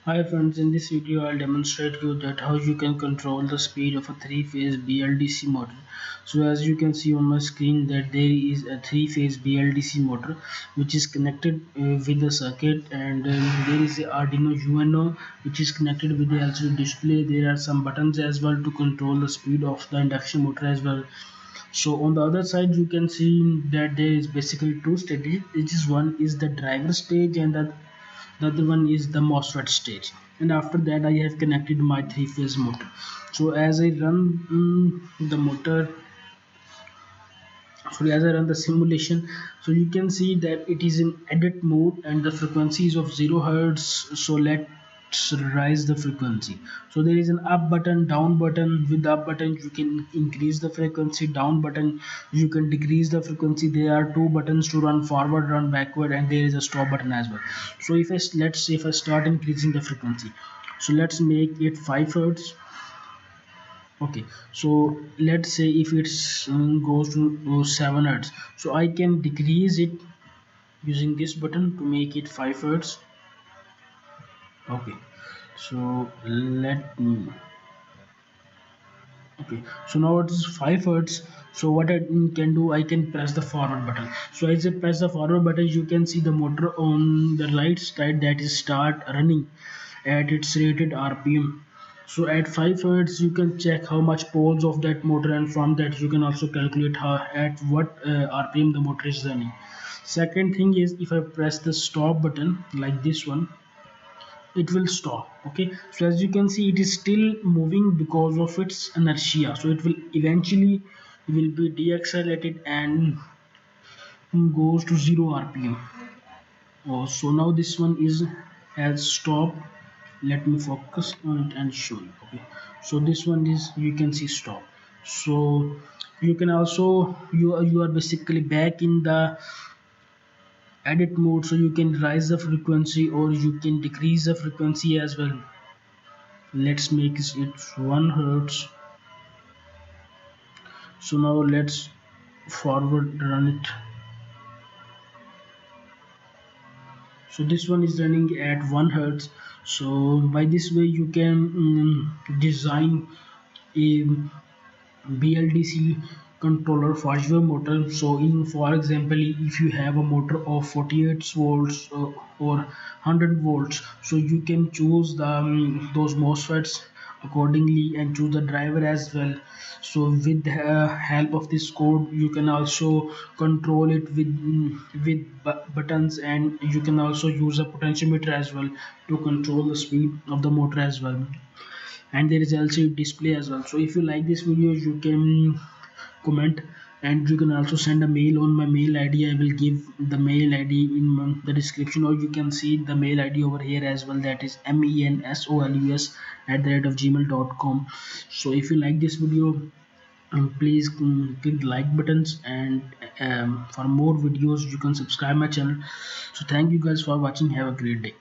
Hi friends, in this video I'll demonstrate you that how you can control the speed of a three-phase BLDC motor. So as you can see on my screen that there is a three-phase BLDC motor which is connected with the circuit, and there is a Arduino UNO which is connected with the LCD display. There are some buttons as well to control the speed of the induction motor as well. So on the other side you can see that there is basically two stages, which is one is the driver stage and the other one is the MOSFET stage. And after that I have connected my three-phase motor. So as I run the motor, sorry, as I run the simulation, so you can see that it is in edit mode and the frequency is of 0 hertz. So let's rise the frequency. So there is an up button, down button. With the up button you can increase the frequency, down button you can decrease the frequency. There are two buttons to run forward, run backward, and there is a stop button as well. So let's say if I start increasing the frequency, so let's make it 5 hertz. Okay, so let's say if it's goes to 7 hertz, so I can decrease it using this button to make it 5 hertz. Okay, so let me, okay, so now it is 5 hertz. So what I can do, I can press the forward button. So as I press the forward button, you can see the motor on the right side that is start running at its rated RPM. So at 5 hertz you can check how much poles of that motor, and from that you can also calculate how at what RPM the motor is running. Second thing is, if I press the stop button like this one, it will stop. Okay, so as you can see it is still moving because of its inertia, so it will eventually will be deaccelerated and goes to 0 rpm. Oh, so now this one is has stop. Let me focus on it and show you. Okay, so this one is, you can see stop. So you can also, you are basically back in the edit mode, so you can rise the frequency or you can decrease the frequency as well. Let's make it 1 hertz. So now let's forward run it. So this one is running at 1 hertz. So by this way you can design a BLDC controller for your motor. So in, for example, if you have a motor of 48 volts or 100 volts, so you can choose the those MOSFETs accordingly and choose the driver as well. So with the help of this code you can also control it with buttons, and you can also use a potentiometer as well to control the speed of the motor as well. And there is LCD display as well. So if you like this video you can comment, and you can also send a mail on my mail ID. I will give the mail ID in the description, or you can see the mail ID over here as well, that is mensolus@gmail.com. So if you like this video, please click the like buttons, and for more videos you can subscribe my channel. So thank you guys for watching. Have a great day.